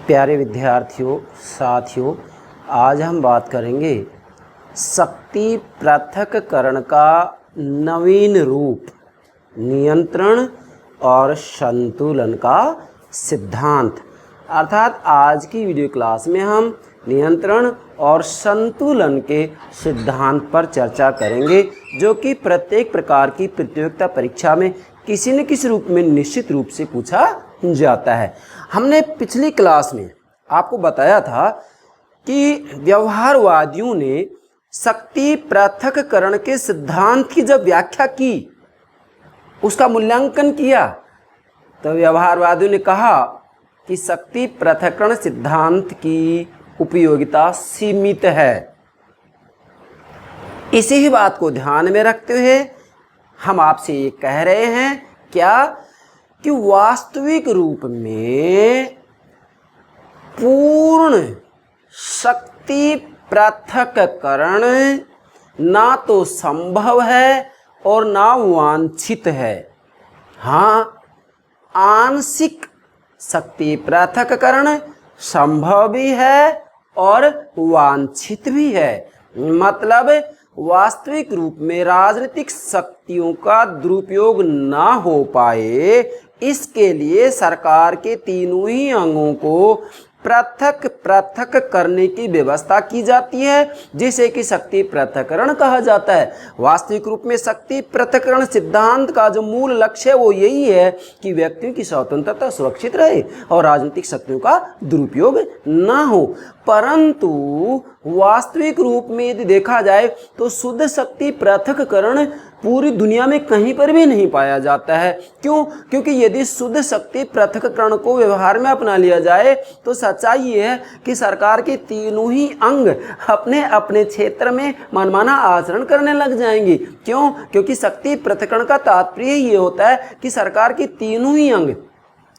प्यारे विद्यार्थियों, साथियों, आज हम बात करेंगे शक्ति पृथक्करण का नवीन रूप, नियंत्रण और संतुलन का सिद्धांत। अर्थात आज की वीडियो क्लास में हम नियंत्रण और संतुलन के सिद्धांत पर चर्चा करेंगे, जो कि प्रत्येक प्रकार की प्रतियोगिता परीक्षा में किसी न किसी रूप में निश्चित रूप से पूछा जाता है। हमने पिछली क्लास में आपको बताया था कि व्यवहारवादियों ने शक्ति पृथक्करण के सिद्धांत की जब व्याख्या की, उसका मूल्यांकन किया, तो व्यवहारवादियों ने कहा कि शक्ति पृथक्करण सिद्धांत की उपयोगिता सीमित है। इसी ही बात को ध्यान में रखते हुए हम आपसे ये कह रहे हैं क्या कि वास्तविक रूप में पूर्ण शक्ति पृथक्करण ना तो संभव है और ना वांछित है। हाँ, आंशिक शक्ति पृथक्करण संभव भी है और वांछित भी है। मतलब वास्तविक रूप में राजनीतिक शक्तियों का दुरुपयोग ना हो पाए, इसके लिए सरकार के तीनों ही अंगों को पृथक पृथक करने की व्यवस्था की जाती है, जिसे कि शक्ति पृथक्करण कहा जाता है। वास्तविक रूप में शक्ति पृथक्करण सिद्धांत का जो मूल लक्ष्य है वो यही है कि व्यक्तियों की स्वतंत्रता सुरक्षित रहे और राजनीतिक शक्तियों का दुरुपयोग ना हो। परंतु वास्तविक रूप में यदि देखा जाए तो शुद्ध शक्ति पृथक्करण पूरी दुनिया में कहीं पर भी नहीं पाया जाता है। क्यों? क्योंकि यदि शुद्ध शक्ति पृथक्करण को व्यवहार में अपना लिया जाए तो सच्चाई ये है कि सरकार के तीनों ही अंग अपने अपने क्षेत्र में मनमाना आचरण करने लग जाएंगे। क्यों? क्योंकि शक्ति पृथक्करण का तात्पर्य ये होता है कि सरकार के तीनों ही अंग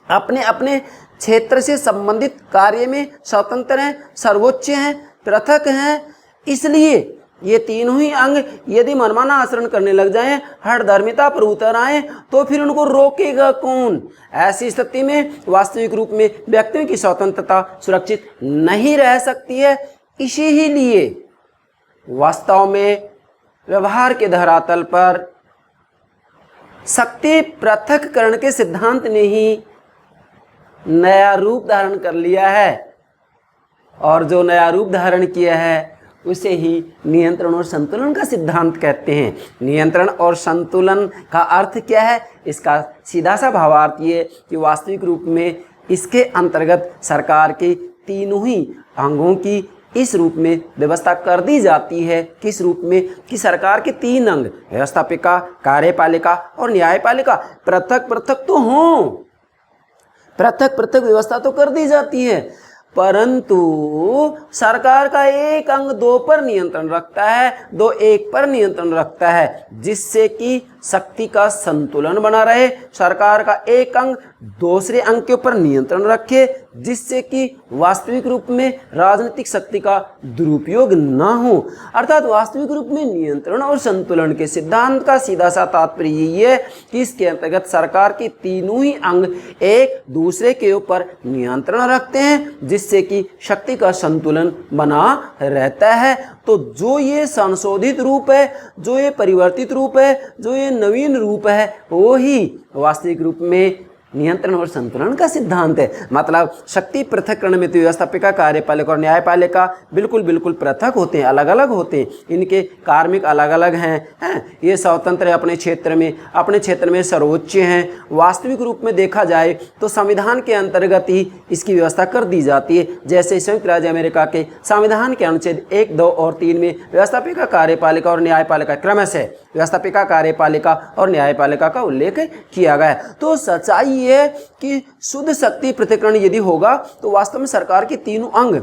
अपने अपने क्षेत्र से संबंधित कार्य में स्वतंत्र हैं, सर्वोच्च हैं, पृथक हैं। इसलिए ये तीनों ही अंग यदि मनमाना आचरण करने लग जाएं, हठधर्मिता पर उतर आए, तो फिर उनको रोकेगा कौन? ऐसी स्थिति में वास्तविक रूप में व्यक्तियों की स्वतंत्रता सुरक्षित नहीं रह सकती है। इसी ही लिए वास्तव में व्यवहार के धरातल पर शक्ति पृथक्करण के सिद्धांत ने ही नया रूप धारण कर लिया है, और जो नया रूप धारण किया है उसे ही नियंत्रण और संतुलन का सिद्धांत कहते हैं। नियंत्रण और संतुलन का अर्थ क्या है? इसका सीधा सा भावार्थ ये कि वास्तविक रूप में इसके अंतर्गत सरकार के तीनों ही अंगों की इस रूप में व्यवस्था कर दी जाती है। किस रूप में? कि सरकार के तीन अंग, व्यवस्थापिका, कार्यपालिका और न्यायपालिका, पृथक पृथक तो हों, पृथक पृथक व्यवस्था तो कर दी जाती है, परंतु सरकार का एक अंग दो पर नियंत्रण रखता है, दो एक पर नियंत्रण रखता है, जिससे कि शक्ति का संतुलन बना रहे। सरकार का एक अंग दूसरे अंग के ऊपर नियंत्रण रखे, जिससे कि वास्तविक रूप में राजनीतिक शक्ति का दुरुपयोग ना हो। अर्थात वास्तविक रूप में नियंत्रण और संतुलन के सिद्धांत का सीधा सा तात्पर्य यही है कि इसके अंतर्गत सरकार के तीनों ही अंग एक दूसरे के ऊपर नियंत्रण रखते हैं, जिससे कि शक्ति का संतुलन बना रहता है। तो जो ये संशोधित रूप है, जो ये परिवर्तित रूप है, जो ये नवीन रूप है, वो ही वास्तविक रूप में नियंत्रण और संतुलन का सिद्धांत है। मतलब शक्ति पृथक्करण में तो व्यवस्थापिका, कार्यपालिका और न्यायपालिका बिल्कुल बिल्कुल पृथक होते हैं, अलग अलग होते हैं, इनके कार्मिक अलग अलग हैं, ये स्वतंत्र है अपने क्षेत्र में सर्वोच्च हैं। वास्तविक रूप में देखा जाए तो संविधान के अंतर्गत ही इसकी व्यवस्था कर दी जाती है। जैसे संयुक्त राज्य अमेरिका के संविधान के अनुच्छेद 1, 2 और 3 में व्यवस्थापिका, कार्यपालिका और न्यायपालिका क्रमशः व्यवस्थापिका, कार्यपालिका और न्यायपालिका का उल्लेख किया गया है। तो सच्चाई ये है कि शुद्ध शक्ति पृथक्करण यदि होगा तो वास्तव में सरकार के तीनों अंग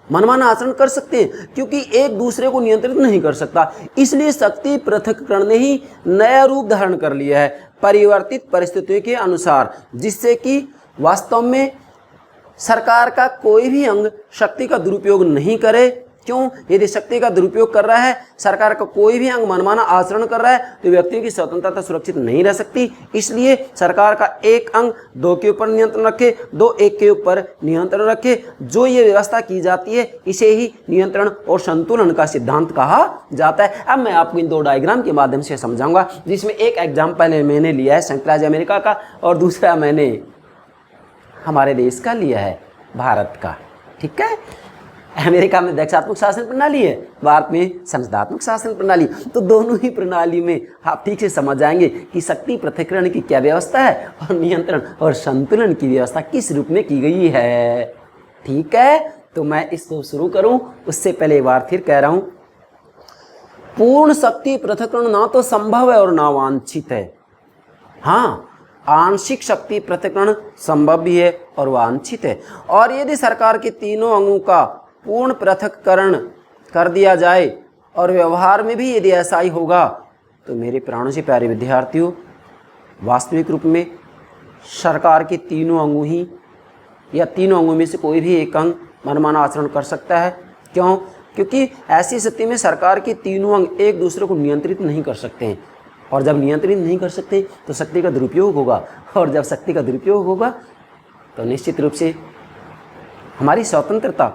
मनमाना आचरण कर सकते हैं, क्योंकि एक दूसरे को नियंत्रित नहीं कर सकता। इसलिए शक्ति पृथक्करण ने ही नया रूप धारण कर लिया है परिवर्तित परिस्थितियों के अनुसार, जिससे कि वास्तव में सरकार का कोई भी अंग शक्ति का दुरुपयोग नहीं करे, क्यों? यदि शक्ति का दुरुपयोग कर रहा है, सरकार का कोई भी अंग मनमाना आचरण कर रहा है, तो व्यक्तियों की स्वतंत्रता सुरक्षित नहीं रह सकती। इसलिए सरकार का एक अंग दो के ऊपर नियंत्रण रखे, दो एक के ऊपर नियंत्रण रखे। जो ये व्यवस्था की जाती है इसे ही नियंत्रण और संतुलन का सिद्धांत कहा जाता है। अब मैं आपको इन दो डायग्राम के माध्यम से समझाऊंगा, जिसमें एक एग्जाम्पल मैंने लिया है संयुक्त राज्य अमेरिका का और दूसरा मैंने हमारे देश का लिया है, भारत का। ठीक है, अमेरिका में अध्यक्षात्मक शासन प्रणाली है, भारत में संसदात्मक शासन प्रणाली। तो दोनों ही प्रणाली में आप ठीक से समझ जाएंगे कि शक्ति पृथक्करण की क्या व्यवस्था है और नियंत्रण और संतुलन की व्यवस्था किस रूप में की गई है। ठीक है, तो मैं इसको शुरू करूं उससे पहले एक बार फिर कह रहा हूं, पूर्ण शक्ति पृथक्करण ना तो संभव है और ना वांछित है। हाँ, आंशिक शक्ति पृथक्करण संभव भी है और वांछित है। और यदि सरकार के तीनों अंगों का पूर्ण पृथक्करण कर दिया जाए और व्यवहार में भी यदि ऐसा ही होगा, तो मेरे प्राणों से प्यारे विद्यार्थियों, वास्तविक रूप में सरकार के तीनों अंगों ही या तीनों अंगों में से कोई भी एक अंग मनमाना आचरण कर सकता है। क्यों? क्योंकि ऐसी स्थिति में सरकार के तीनों अंग एक दूसरे को नियंत्रित नहीं कर सकते हैं, और जब नियंत्रित नहीं कर सकते तो शक्ति का दुरुपयोग होगा, और जब शक्ति का दुरुपयोग होगा तो निश्चित रूप से हमारी स्वतंत्रता,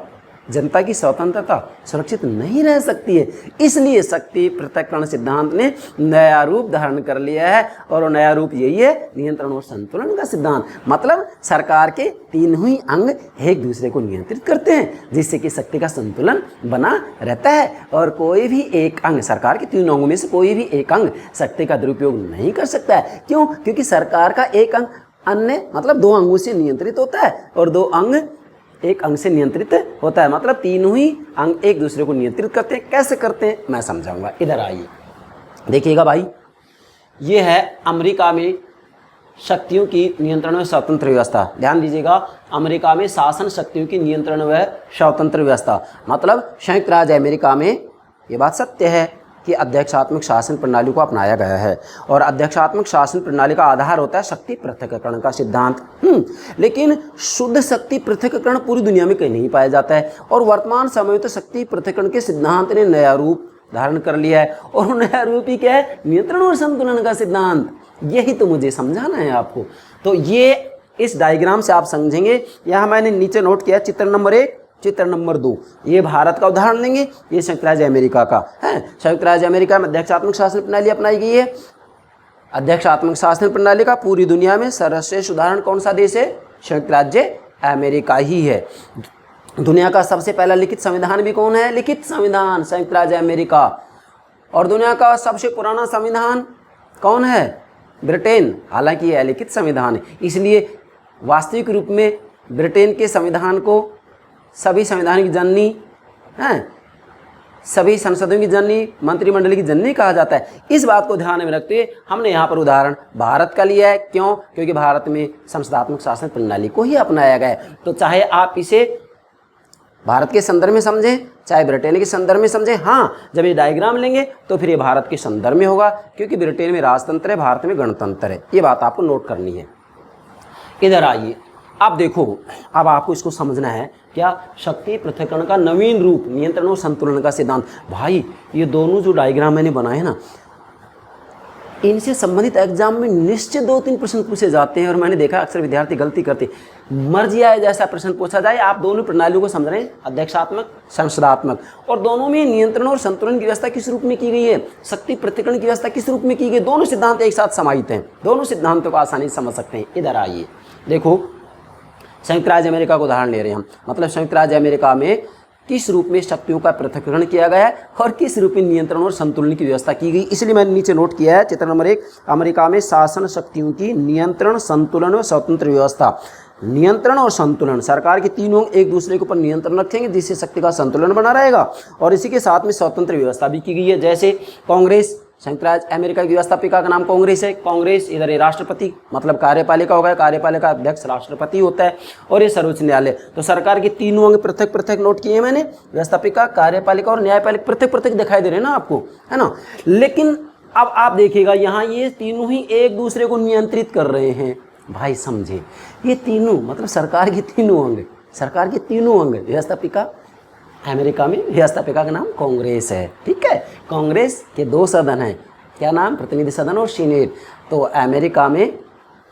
जनता की स्वतंत्रता सुरक्षित नहीं रह सकती है। इसलिए शक्ति पृथक्करण सिद्धांत ने नया रूप धारण कर लिया है, और नया रूप यही है नियंत्रण और संतुलन का सिद्धांत। मतलब सरकार के तीनों ही अंग एक दूसरे को नियंत्रित करते हैं, जिससे कि शक्ति का संतुलन बना रहता है, और कोई भी एक अंग, सरकार के तीनों अंगों में से कोई भी एक अंग शक्ति का दुरुपयोग नहीं कर सकता है। क्यों? क्योंकि सरकार का एक अंग अन्य मतलब दो अंगों से नियंत्रित होता है, और दो अंग एक अंग से नियंत्रित होता है। मतलब तीनों ही अंग एक दूसरे को नियंत्रित करते हैं। कैसे करते हैं मैं समझाऊंगा, इधर आइए देखिएगा भाई। ये है अमेरिका में शक्तियों की नियंत्रण व स्वतंत्र व्यवस्था। ध्यान दीजिएगा, अमेरिका में शासन शक्तियों की नियंत्रण व स्वतंत्र व्यवस्था। मतलब संयुक्त राज्य अमेरिका में ये बात सत्य है कि अध्यक्षात्मक शासन प्रणाली को अपनाया गया है, और अध्यक्षात्मक शासन प्रणाली का आधार होता है शक्ति पृथक्करण का सिद्धांत। लेकिन शुद्ध शक्ति पृथक्करण पूरी दुनिया में कहीं नहीं पाया जाता है, और वर्तमान समय में तो शक्ति पृथक्करण के सिद्धांत ने नया रूप धारण कर लिया है, और नया रूप ही क्या है? नियंत्रण और संतुलन का सिद्धांत। यही तो मुझे समझाना है आपको। तो ये इस डायग्राम से आप समझेंगे। यहाँ मैंने नीचे नोट किया चित्र नंबर 1, चित्र नंबर 2, ये भारत का उदाहरण लेंगे, ये संयुक्त राज्य अमेरिका का है। संयुक्त राज्य अमेरिका में अध्यक्षात्मक शासन प्रणाली अपनाई गई है। अध्यक्षात्मक शासन प्रणाली का पूरी दुनिया में सर्वश्रेष्ठ उदाहरण कौन सा देश है? संयुक्त राज्य अमेरिका ही है। दुनिया का सबसे पहला लिखित संविधान भी कौन है? लिखित संविधान, संयुक्त राज्य अमेरिका। और दुनिया का सबसे पुराना संविधान कौन है? ब्रिटेन। हालांकि यह लिखित संविधान है, इसलिए वास्तविक रूप में ब्रिटेन के संविधान को सभी संविधान की जननी हैं, सभी संसदों की जननी, मंत्रिमंडल की जननी कहा जाता है। इस बात को ध्यान में रखते हुए हमने यहाँ पर उदाहरण भारत का लिया है। क्यों? क्योंकि भारत में संसदात्मक शासन प्रणाली को ही अपनाया गया है। तो चाहे आप इसे भारत के संदर्भ में समझें, चाहे ब्रिटेन के संदर्भ में समझें, हाँ, जब ये डायग्राम लेंगे तो फिर ये भारत के संदर्भ में होगा, क्योंकि ब्रिटेन में राजतंत्र है, भारत में गणतंत्र है। ये बात आपको नोट करनी है। इधर आइए, अब देखो, अब आपको इसको समझना है क्या? शक्ति पृथक्करण का नवीन रूप, नियंत्रण और संतुलन का सिद्धांत। भाई ये दोनों जो डायग्राम मैंने बनाए ना, इनसे संबंधित एग्जाम में निश्चित 2-3 प्रश्न पूछे जाते हैं, और मैंने देखा अक्सर विद्यार्थी गलती करते। मर्जी आए जैसा प्रश्न पूछा जाए, आप दोनों प्रणालियों को समझ रहे हैं, अध्यक्षात्मक, संसदात्मक, और दोनों में नियंत्रण और संतुलन की व्यवस्था किस रूप में की गई है, शक्ति पृथक्करण की व्यवस्था किस रूप में की गई। दोनों सिद्धांत एक साथ समाहित हैं, दोनों सिद्धांतों को आसानी से समझ सकते हैं। इधर आइए, देखो संयुक्त राज्य अमेरिका को उदाहरण ले रहे हैं हम। मतलब संयुक्त राज्य अमेरिका में किस रूप में शक्तियों का पृथक्करण किया गया है और किस रूप में नियंत्रण और संतुलन की व्यवस्था की गई। इसलिए मैंने नीचे नोट किया है चित्र नंबर 1, अमेरिका में शासन शक्तियों की नियंत्रण, संतुलन व स्वतंत्र व्यवस्था। नियंत्रण और संतुलन, सरकार के तीनों एक दूसरे के ऊपर नियंत्रण रखेंगे, जिससे शक्ति का संतुलन बना रहेगा, और इसी के साथ में स्वतंत्र व्यवस्था भी की गई है। जैसे कांग्रेस, संयुक्त राज्य अमेरिका की व्यवस्थापिका का नाम कांग्रेस है। कांग्रेस इधर ये राष्ट्रपति मतलब कार्यपालिका होगा, कार्यपालिका अध्यक्ष राष्ट्रपति होता है, और ये सर्वोच्च न्यायालय। तो सरकार के तीनों अंग पृथक पृथक नोट किए मैंने, व्यवस्थापिका, कार्यपालिका और न्यायपालिका पृथक पृथक दिखाई दे रहे हैं ना आपको, है ना। लेकिन अब आप देखिएगा यहाँ ये तीनों ही एक दूसरे को नियंत्रित कर रहे हैं। भाई समझे, ये तीनों मतलब सरकार के तीनों अंग, सरकार के तीनों अंग, व्यवस्थापिका, अमेरिका में व्यवस्थापिका का नाम कांग्रेस है, ठीक है। कांग्रेस के 2 सदन हैं, क्या नाम, प्रतिनिधि सदन और सीनेट। तो अमेरिका में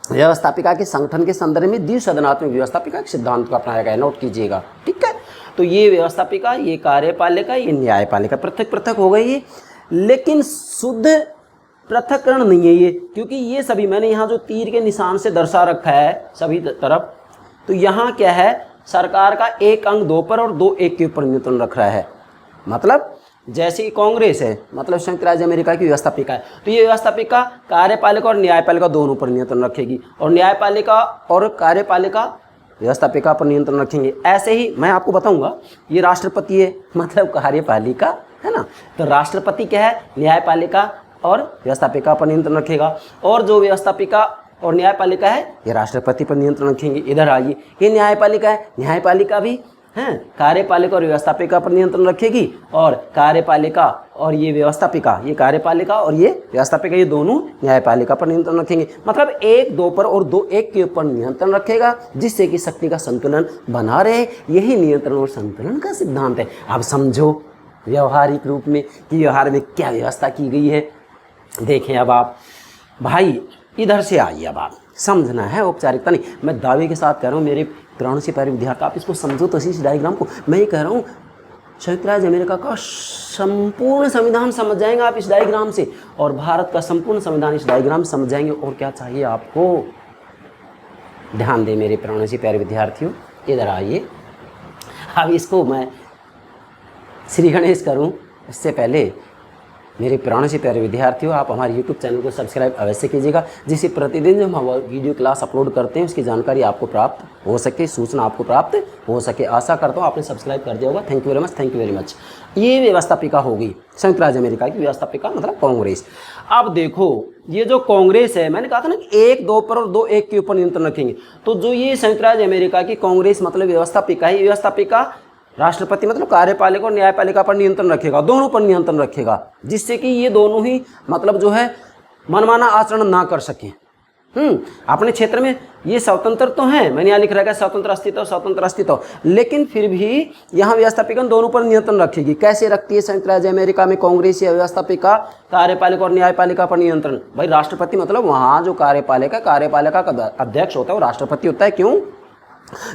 व्यवस्थापिका के संगठन के संदर्भ में द्विसदनात्मक व्यवस्थापिका के सिद्धांत को अपनाया गया, नोट कीजिएगा, ठीक है। तो ये व्यवस्थापिका, ये कार्यपालिका, ये न्यायपालिका पृथक पृथक हो गई है, लेकिन शुद्ध पृथक्करण नहीं है ये, क्योंकि ये सभी मैंने यहाँ जो तीर के निशान से दर्शा रखा है सभी तरफ, तो यहाँ क्या है, सरकार का एक अंग 2 पर और 2 1 के ऊपर नियंत्रण रख रहा है। मतलब जैसे कि कांग्रेस है, मतलब संयुक्त राज्य अमेरिका की व्यवस्थापिका है, तो ये व्यवस्थापिका कार्यपालिका और न्यायपालिका दोनों पर नियंत्रण रखेगी, और न्यायपालिका और कार्यपालिका व्यवस्थापिका पर नियंत्रण रखेंगे। ऐसे ही मैं आपको बताऊंगा, ये राष्ट्रपति है, मतलब कार्यपालिका है ना, तो राष्ट्रपति क्या है, न्यायपालिका और व्यवस्थापिका पर नियंत्रण रखेगा, और जो व्यवस्थापिका और न्यायपालिका है ये राष्ट्रपति पर नियंत्रण रखेंगे। इधर आइए, ये न्यायपालिका है, न्यायपालिका भी हैं कार्यपालिका और व्यवस्थापिका पर नियंत्रण रखेगी, और कार्यपालिका और ये व्यवस्थापिका, ये कार्यपालिका और ये व्यवस्थापिका, ये दोनों न्यायपालिका पर नियंत्रण रखेंगे। मतलब 1 2 पर और 2 1 के ऊपर नियंत्रण रखेगा, जिससे कि शक्ति का संतुलन बना रहे। यही नियंत्रण और संतुलन का सिद्धांत है। अब समझो व्यवहारिक रूप में कि व्यवहार में क्या व्यवस्था की गई है। देखें अब आप भाई इधर से आइए, अब आप समझना है, औपचारिकता नहीं। मैं दावे के साथ कह रहा हूँ मेरे प्राणों से प्यारे विद्यार्थी, आप इसको समझो तो इस डायग्राम को। मैं ये कह रहा हूँ संयुक्त राज्य अमेरिका का संपूर्ण संविधान समझ जाएंगे आप इस डायग्राम से, और भारत का संपूर्ण संविधान इस डायग्राम से समझ जाएंगे। और क्या चाहिए आपको, ध्यान दें मेरे प्राणों से प्यारे विद्यार्थियों, इधर आइए। अब इसको मैं श्री गणेश करूँ इससे पहले मेरे प्राणों से प्यारे विद्यार्थियों, आप हमारे YouTube चैनल को सब्सक्राइब अवश्य कीजिएगा, जिससे प्रतिदिन जो हम वीडियो क्लास अपलोड करते हैं उसकी जानकारी आपको प्राप्त हो सके, सूचना आपको प्राप्त हो सके। आशा करता हूँ आपने सब्सक्राइब कर दिया होगा। Thank you very much, thank you very much. ये व्यवस्थापिका होगी संयुक्त राज्य अमेरिका की व्यवस्थापिका, मतलब कांग्रेस। अब देखो ये जो कांग्रेस है, मैंने कहा था ना कि 1 2 पर और 2 1 के ऊपर नियंत्रण रखेंगे। तो जो ये संयुक्त राज्य अमेरिका की कांग्रेस मतलब व्यवस्थापिका है, व्यवस्थापिका राष्ट्रपति मतलब कार्यपालिका और न्यायपालिका पर नियंत्रण रखेगा, दोनों पर नियंत्रण रखेगा, जिससे कि ये दोनों ही मतलब जो है मनमाना आचरण ना कर सकें। अपने क्षेत्र में ये स्वतंत्र तो हैं, मैंने यहाँ लिख रखा है स्वतंत्र अस्तित्व, लेकिन फिर भी यहाँ व्यवस्थापिका दोनों पर नियंत्रण रखेगी। कैसे रखती है संयुक्त राज्य अमेरिका में कांग्रेस या व्यवस्थापिका कार्यपालिका और न्यायपालिका पर नियंत्रण? भाई राष्ट्रपति मतलब वहाँ जो कार्यपालिका का अध्यक्ष होता है वो राष्ट्रपति होता है। क्यों?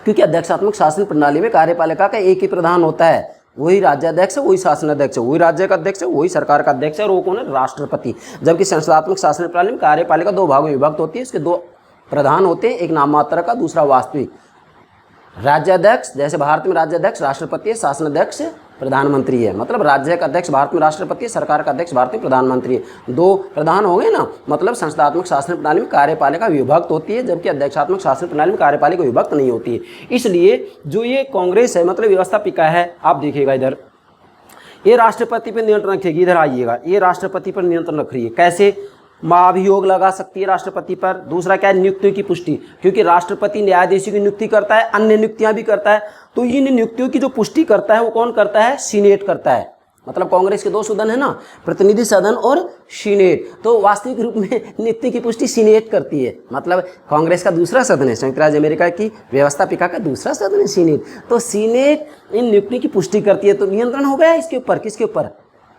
क्योंकि अध्यक्षात्मक शासन प्रणाली में कार्यपालिका का एक ही प्रधान होता है, वही राज्याध्यक्ष है, वही शासनाध्यक्ष है, वही राज्य का अध्यक्ष है, वही सरकार का अध्यक्ष है, और वो कौन है? राष्ट्रपति। जबकि संसदात्मक शासन प्रणाली में कार्यपालिका 2 भागों में विभक्त होती है, इसके 2 प्रधान होते हैं, एक नाम मात्र का, दूसरा वास्तविक। राज्याध्यक्ष, जैसे भारत में राज्याध्यक्ष राष्ट्रपति है, शासनाध्यक्ष प्रधानमंत्री है। मतलब राज्य का अध्यक्ष भारत में राष्ट्रपति है, सरकार का अध्यक्ष भारत में प्रधानमंत्री है। 2 प्रधान हो गए ना। मतलब संसदात्मक शासन प्रणाली में कार्यपालिका विभक्त होती है, जबकि अध्यक्षात्मक शासन प्रणाली में कार्यपालिका विभक्त नहीं होती है। इसलिए जो ये कांग्रेस है मतलब व्यवस्थापिका है, आप देखिएगा इधर ये राष्ट्रपति पर नियंत्रण रखेगी। इधर आइएगा, ये राष्ट्रपति पर नियंत्रण रख रही है। कैसे? महाभियोग लगा सकती है राष्ट्रपति पर। दूसरा क्या है? नियुक्तियों की पुष्टि, क्योंकि राष्ट्रपति न्यायाधीशों की नियुक्ति करता है, अन्य नियुक्तियां भी करता है। तो इन नियुक्तियों की जो पुष्टि करता है वो कौन करता है? सीनेट करता है। मतलब कांग्रेस के 2 सदन है ना, प्रतिनिधि सदन और सीनेट। तो वास्तविक रूप में नियुक्ति की पुष्टि सीनेट करती है। मतलब कांग्रेस का दूसरा सदन है, संयुक्त राज्य अमेरिका की व्यवस्थापिका का दूसरा सदन है सीनेट। तो सीनेट इन नियुक्ति की पुष्टि करती है। तो नियंत्रण हो गया इसके ऊपर, किसके ऊपर?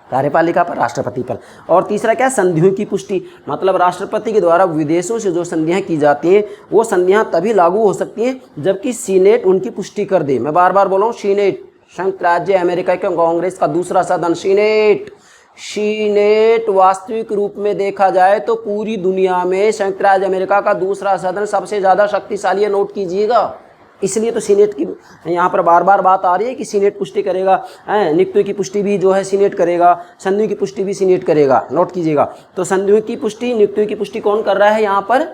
कार्यपालिका पर, राष्ट्रपति पर। और तीसरा क्या? संधियों की पुष्टि। मतलब राष्ट्रपति के द्वारा विदेशों से जो संधियां की जाती हैं वो संधियां तभी लागू हो सकती हैं जबकि सीनेट उनकी पुष्टि कर दे। मैं बार बार बोल रहा हूँ, सीनेट, संयुक्त राज्य अमेरिका के कांग्रेस का दूसरा सदन सीनेट। सीनेट वास्तविक रूप में देखा जाए तो पूरी दुनिया में संयुक्त राज्य अमेरिका का दूसरा सदन सबसे ज़्यादा शक्तिशाली है, नोट कीजिएगा। इसलिए तो सीनेट की यहाँ पर बार बार बात आ रही है कि सीनेट पुष्टि करेगा, नियुक्तियों की पुष्टि भी जो है सीनेट करेगा, संधियों की पुष्टि भी सीनेट करेगा, नोट कीजिएगा। तो संधियों की पुष्टि, नियुक्तियों की पुष्टि कौन कर रहा है यहाँ पर?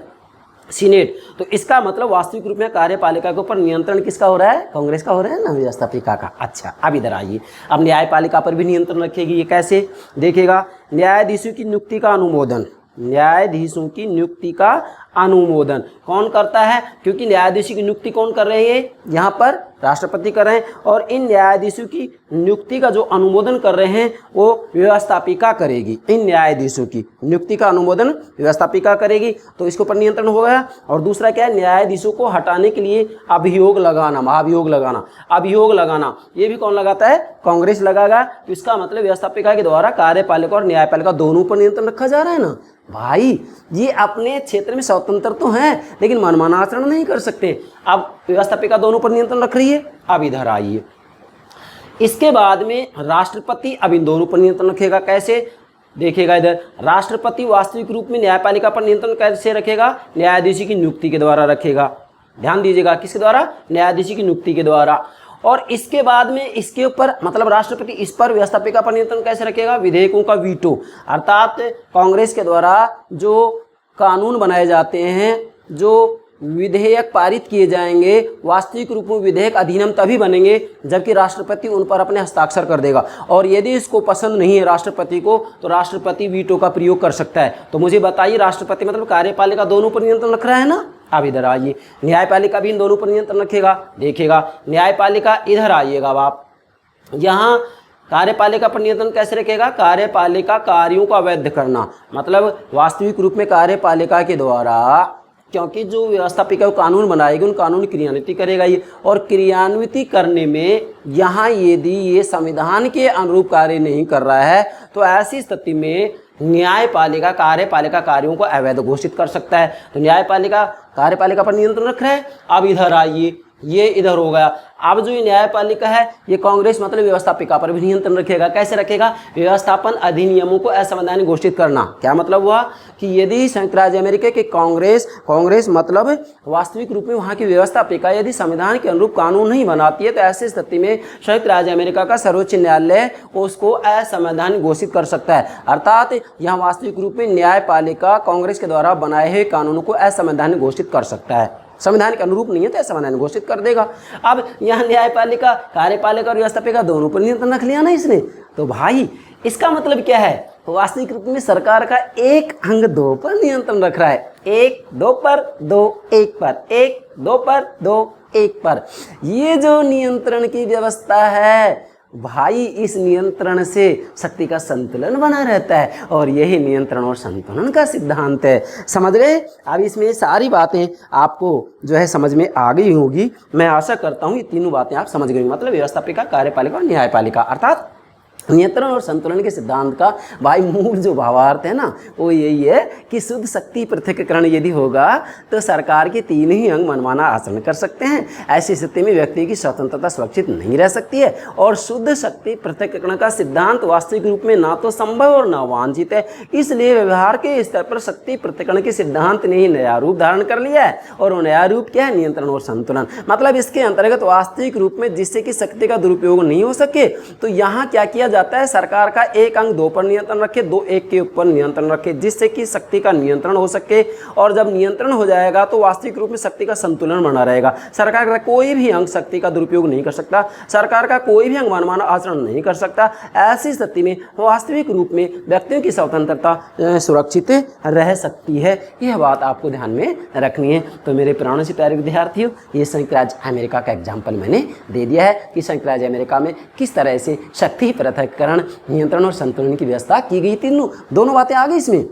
सीनेट। तो इसका मतलब वास्तविक रूप में कार्यपालिका के ऊपर नियंत्रण किसका हो रहा है? कांग्रेस का हो रहा है ना, व्यवस्थापिका का। अच्छा, अब इधर आइए, अब न्यायपालिका पर भी नियंत्रण रखेगी। ये कैसे? देखिएगा, न्यायाधीशों की नियुक्ति का अनुमोदन, न्यायाधीशों की नियुक्ति का अनुमोदन कौन करता है, क्योंकि न्यायाधीशों की नियुक्ति कौन कर रहे हैं, यहाँ पर राष्ट्रपति कर रहे हैं, और इन न्यायाधीशों की नियुक्ति का जो अनुमोदन कर रहे हैं वो व्यवस्थापिका करेगी। इन न्यायाधीशों की नियुक्ति का अनुमोदन व्यवस्थापिका करेगी, तो इसके ऊपर नियंत्रण हो गया। और दूसरा क्या है, न्यायाधीशों को हटाने के लिए अभियोग लगाना, महाभियोग लगाना, अभियोग लगाना, ये भी कौन लगाता है, कांग्रेस लगाएगा। तो इसका मतलब व्यवस्थापिका के द्वारा कार्यपालिका और न्यायपालिका दोनों पर नियंत्रण रखा जा रहा है ना भाई। ये अपने क्षेत्र में स्वतंत्र तो हैं लेकिन मनमाना आचरण नहीं कर सकते। अब व्यवस्थापिका दोनों पर नियंत्रण रख रही है। अब इधर आइए, इसके बाद में राष्ट्रपति अब इन दोनों पर नियंत्रण रखेगा। कैसे देखिएगा, इधर राष्ट्रपति वास्तविक रूप में न्यायपालिका पर नियंत्रण कैसे रखेगा, न्यायाधीश की नियुक्ति के द्वारा रखेगा। ध्यान दीजिएगा, किसके द्वारा, न्यायाधीश की नियुक्ति के द्वारा। और इसके बाद में इसके ऊपर मतलब राष्ट्रपति इस पर व्यवस्थापिका पर नियंत्रण कैसे रखेगा, विधेयकों का वीटो, अर्थात कांग्रेस के द्वारा जो कानून बनाए जाते हैं, जो विधेयक पारित किए जाएंगे, वास्तविक रूप में विधेयक अधिनियम तभी बनेंगे जबकि राष्ट्रपति उन पर अपने हस्ताक्षर कर देगा। और यदि इसको पसंद नहीं है राष्ट्रपति को तो राष्ट्रपति वीटो का प्रयोग कर सकता है। तो मुझे बताइए, राष्ट्रपति मतलब कार्यपालिका दोनों पर नियंत्रण रख रहा है ना। अब इधर आइए, न्यायपालिका भी इन दोनों पर नियंत्रण रखेगा। देखिएगा न्यायपालिका, इधर आइएगा आप, यहाँ कार्यपालिका पर नियंत्रण कैसे रखेगा, कार्यपालिका कार्यों को अवैध करना, मतलब वास्तविक रूप में कार्यपालिका के द्वारा, क्योंकि जो व्यवस्थापिका कानून बनाएगी उन कानून की क्रियान्विति करेगा ये, और क्रियान्विति करने में यहाँ यदि ये संविधान के अनुरूप कार्य नहीं कर रहा है तो ऐसी स्थिति में न्यायपालिका कार्यपालिका कार्यों को अवैध घोषित कर सकता है। तो न्यायपालिका कार्यपालिका पर नियंत्रण रख रहा है। अब इधर आइए, ये इधर हो गया। अब जो ये न्यायपालिका है ये कांग्रेस मतलब व्यवस्थापिका पर भी नियंत्रण रखेगा। कैसे रखेगा, व्यवस्थापन अधिनियमों को असंवैधानिक घोषित करना। क्या मतलब हुआ कि यदि संयुक्त राज्य अमेरिका के कांग्रेस मतलब वास्तविक रूप में वहाँ की व्यवस्थापिका यदि संविधान के अनुरूप कानून नहीं बनाती है तो ऐसी स्थिति में संयुक्त राज्य अमेरिका का सर्वोच्च न्यायालय उसको असंवैधानिक घोषित कर सकता है। अर्थात यहाँ वास्तविक रूप में न्यायपालिका कांग्रेस के द्वारा बनाए हुए कानूनों को असंवैधानिक घोषित कर सकता है। संविधान के अनुरूप नहीं है तो असंवैधानिक घोषित कर देगा। अब यहाँ न्यायपालिका कार्यपालिका और व्यवस्थापिका दोनों पर नियंत्रण रख लिया ना इसने। तो भाई इसका मतलब क्या है, वास्तविक रूप में सरकार का एक अंग दो पर नियंत्रण रख रहा है। एक दो पर, दो एक पर, एक दो पर, दो एक पर। ये जो नियंत्रण की व्यवस्था है भाई, इस नियंत्रण से शक्ति का संतुलन बना रहता है और यही नियंत्रण और संतुलन का सिद्धांत है। समझ गए। अब इसमें सारी बातें आपको जो है समझ में आ गई होगी। मैं आशा करता हूँ ये तीनों बातें आप समझ गए, मतलब व्यवस्थापिका कार्यपालिका और न्यायपालिका, अर्थात नियंत्रण और संतुलन के सिद्धांत का भाई मूल जो भावार्थ है ना वो यही है कि शुद्ध शक्ति पृथक्करण यदि होगा तो सरकार के तीन ही अंग मनमाना आचरण कर सकते हैं। ऐसी स्थिति में व्यक्ति की स्वतंत्रता सुरक्षित नहीं रह सकती है और शुद्ध शक्ति पृथक्करण का सिद्धांत वास्तविक रूप में ना तो संभव और ना वांछित है। इसलिए व्यवहार के स्तर पर शक्ति पृथक्करण के सिद्धांत ने ही नया रूप धारण कर लिया है और वो नया रूप क्या है, नियंत्रण और संतुलन। मतलब इसके अंतर्गत वास्तविक रूप में जिससे कि शक्ति का दुरुपयोग नहीं हो सके तो यहाँ क्या किया जाता है, सरकार का एक अंग दो पर नियंत्रण रखे, दो एक के ऊपर नियंत्रण रखे, जिससे कि शक्ति का नियंत्रण हो सके। और जब नियंत्रण हो जाएगा तो वास्तविक रूप में शक्ति का संतुलन बना रहेगा। सरकार का कोई भी अंग शक्ति का दुरुपयोग नहीं कर सकता, सरकार का कोई भी अंग मनमाना आचरण नहीं कर सकता। ऐसी स्थिति में वास्तविक रूप में व्यक्तियों की स्वतंत्रता सुरक्षित रह सकती है। यह बात आपको ध्यान में रखनी है। तो मेरे प्राणों से प्यारे विद्यार्थियों, ये संयुक्त राज्य अमेरिका का एग्जाम्पल मैंने दे दिया है कि संयुक्त राज्य अमेरिका में किस तरह से शक्ति पृथक्करण, नियंत्रण और संतुलन की व्यवस्था की गई। दोनों बातें आ गई। इसमें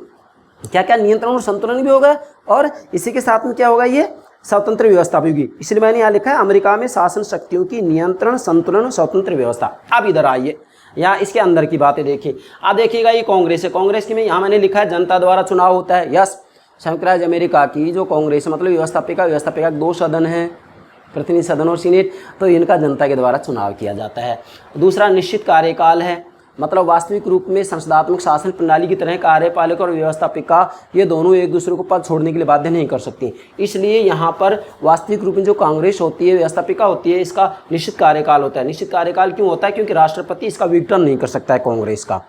क्या क्या नियंत्रण और संतुलन भी होगा और इसी के साथ में क्या होगा, ये स्वतंत्र व्यवस्था भी होगी। इसलिए मैंने यहाँ लिखा है अमेरिका में शासन शक्तियों की नियंत्रण, संतुलन और स्वतंत्र व्यवस्था। अब इधर आइए, यहाँ इसके अंदर की बातें देखिए। अब देखिएगा ये कांग्रेस है, कांग्रेस की में यहाँ मैंने लिखा है जनता द्वारा चुनाव होता है। यस, संयुक्त राज्य अमेरिका की जो कांग्रेस मतलब व्यवस्थापिका दो सदन है, प्रतिनिधि सदन और सीनेट, तो इनका जनता के द्वारा चुनाव किया जाता है। दूसरा निश्चित कार्यकाल है, मतलब वास्तविक रूप में संसदात्मक शासन प्रणाली की तरह कार्यपालिका और व्यवस्थापिका ये दोनों एक दूसरे को पद छोड़ने के लिए बाध्य नहीं कर सकती। इसलिए यहाँ पर वास्तविक रूप में जो कांग्रेस होती है, व्यवस्थापिका होती है, इसका निश्चित कार्यकाल होता है। निश्चित कार्यकाल क्यों होता है? क्योंकि राष्ट्रपति इसका विघटन नहीं कर सकता है कांग्रेस का।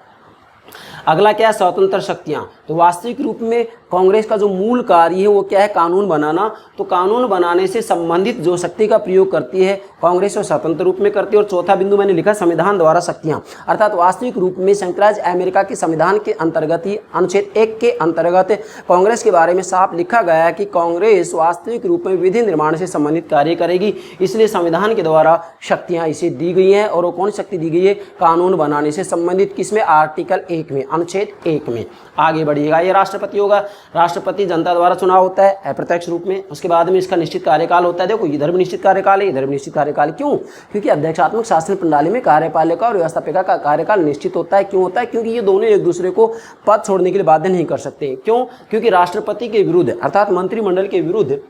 अगला क्या है, स्वतंत्र शक्तियाँ। तो वास्तविक रूप में कांग्रेस का जो मूल कार्य है वो क्या है, कानून बनाना। तो कानून बनाने से संबंधित जो शक्ति का प्रयोग करती है कांग्रेस वो स्वतंत्र रूप में करती है। और चौथा बिंदु मैंने लिखा संविधान द्वारा शक्तियां, अर्थात वास्तविक रूप में संयुक्त राज्य अमेरिका के संविधान के अंतर्गत ही अनुच्छेद 1 के अंतर्गत कांग्रेस के बारे में साफ लिखा गया है कि कांग्रेस वास्तविक रूप में विधि निर्माण से संबंधित कार्य करेगी, इसलिए संविधान के द्वारा शक्तियां इसे दी गई हैं। और वो कौन शक्ति दी गई है, कानून बनाने से संबंधित, किसमें, आर्टिकल 1 में, अनुच्छेद 1 में। आगे बढ़िएगा, ये राष्ट्रपति होगा। राष्ट्रपति जनता द्वारा चुनाव होता है अप्रत्यक्ष रूप में, उसके बाद में इसका निश्चित कार्यकाल होता है। देखो इधर भी निश्चित कार्यकाल है, इधर भी निश्चित कार्यकाल। क्यों? क्योंकि अध्यक्षात्मक शासन प्रणाली में कार्यपालिका और व्यवस्थापिका का कार्यकाल निश्चित होता है। क्यों होता है? क्योंकि ये दोनों एक दूसरे को पद छोड़ने के लिए बाध्य नहीं कर सकते। क्यों? क्योंकि राष्ट्रपति के विरुद्ध अर्थात मंत्रिमंडल के विरुद्ध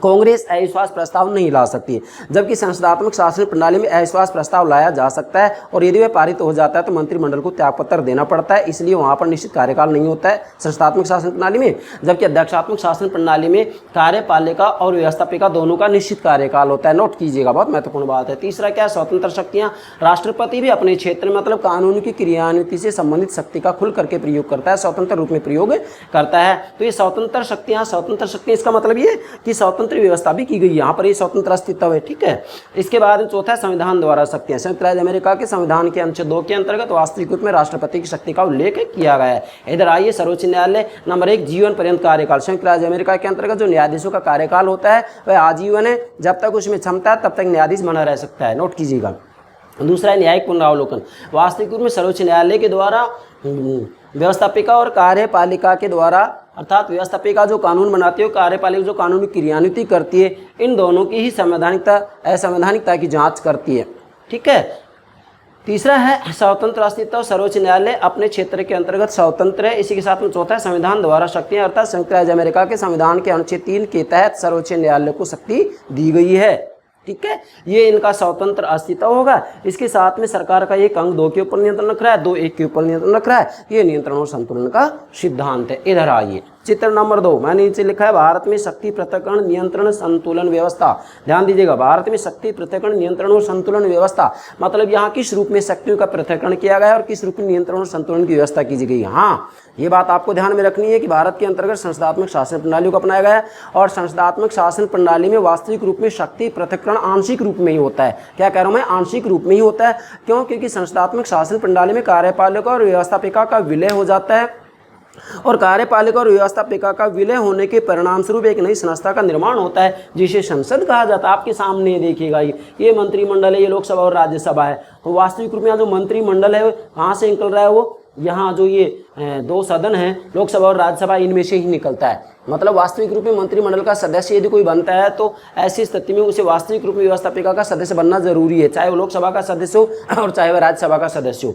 कांग्रेस अविश्वास प्रस्ताव नहीं ला सकती है, जबकि संसदात्मक शासन प्रणाली में अविश्वास प्रस्ताव लाया जा सकता है और यदि वह पारित हो जाता है तो मंत्रिमंडल को त्यागपत्र देना पड़ता है, इसलिए वहां पर निश्चित कार्यकाल नहीं होता है संसदात्मक शासन प्रणाली में। जबकि अध्यक्षात्मक शासन प्रणाली में कार्यपालिका और व्यवस्थापिका दोनों का निश्चित कार्यकाल होता है। नोट कीजिएगा, बहुत महत्वपूर्ण बात है। तीसरा क्या है, स्वतंत्र शक्तियां। राष्ट्रपति भी अपने क्षेत्र में मतलब कानून की क्रियान्विति से संबंधित शक्ति का खुल करके प्रयोग करता है, स्वतंत्र रूप में प्रयोग करता है। तो ये स्वतंत्र शक्तियां इसका मतलब ये कि स्वतंत्र व्यवस्था भी की गई, यहाँ पर ये स्वतंत्र अस्तित्व है। ठीक है, इसके बाद चौथा संविधान द्वारा शक्तियां। संयुक्त राज्य अमेरिका के संविधान के अनुच्छेद 2 के अंतर्गत वास्तविक रूप में राष्ट्रपति की शक्ति का उल्लेख किया गया है। इधर आइए, सर्वोच्च न्यायालय नंबर 1, जीवन पर्यंत कार्यकाल। संयुक्त राज्य अमेरिका के अंतर्गत जो न्यायाधीशों का कार्यकाल होता है वह आजीवन है, जब तक उसमें क्षमता है तब तक न्यायाधीश बना रह सकता है। नोट कीजिएगा। दूसरा है न्यायिक पुनरावलोकन। वास्तविक रूप में सर्वोच्च न्यायालय के द्वारा व्यवस्थापिका और कार्यपालिका के द्वारा अर्थात व्यवस्थापिका जो कानून बनाती है और कार्यपालिका जो कानून की क्रियान्विति करती है, इन दोनों की ही संवैधानिकता असंवैधानिकता की जांच करती है। ठीक है। तीसरा है स्वतंत्र अस्तित्व। सर्वोच्च न्यायालय अपने क्षेत्र के अंतर्गत स्वतंत्र है। इसी के साथ में चौथा है संविधान द्वारा शक्तियां, अर्थात संयुक्त राज्य अमेरिका के संविधान के अनुच्छेद 3 के तहत सर्वोच्च न्यायालय को शक्ति दी गई है। ठीक है, ये इनका स्वतंत्र अस्तित्व होगा। इसके साथ में सरकार का एक अंग 2 के ऊपर नियंत्रण रख रहा है, 2 1 के ऊपर नियंत्रण रख रहा है। ये नियंत्रण और संतुलन का सिद्धांत है। इधर आइए, चित्र नंबर 2 मैंने नीचे लिखा है भारत में शक्ति पृथक्करण नियंत्रण संतुलन व्यवस्था। ध्यान दीजिएगा, भारत में शक्ति पृथक्करण नियंत्रण और संतुलन व्यवस्था मतलब यहाँ किस रूप में शक्तियों का पृथक्करण किया गया और किस रूप में नियंत्रण और संतुलन की व्यवस्था की गई। हाँ, ये बात आपको ध्यान में रखनी है कि भारत के अंतर्गत संसदात्मक शासन प्रणाली को अपनाया गया है और संसदात्मक शासन प्रणाली में वास्तविक रूप में शक्ति पृथक्करण आंशिक रूप में ही होता है। क्या कह रहा हूं मैं, आंशिक रूप में ही होता है। क्यों? क्योंकि संसदात्मक शासन प्रणाली में कार्यपालिका और व्यवस्थापिका का विलय हो जाता है और कार्यपालिका और व्यवस्थापिका का विलय होने के परिणाम स्वरूप एक नई संस्था का निर्माण होता है जिसे संसद कहा जाता है। आपके सामने देखिएगा, ये मंत्रिमंडल है, ये लोकसभा और राज्यसभा है। तो वास्तविक रूप में जो मंत्रिमंडल है कहाँ से निकल रहा है, वो यहाँ जो ये 2 सदन हैं लोकसभा और राज्यसभा, इनमें से ही निकलता है। मतलब वास्तविक रूप में मंत्रिमंडल का सदस्य यदि कोई बनता है तो ऐसी स्थिति में उसे वास्तविक रूप में व्यवस्थापिका का सदस्य बनना जरूरी है, चाहे वो लोकसभा का सदस्य हो और चाहे वह राज्यसभा का सदस्य हो।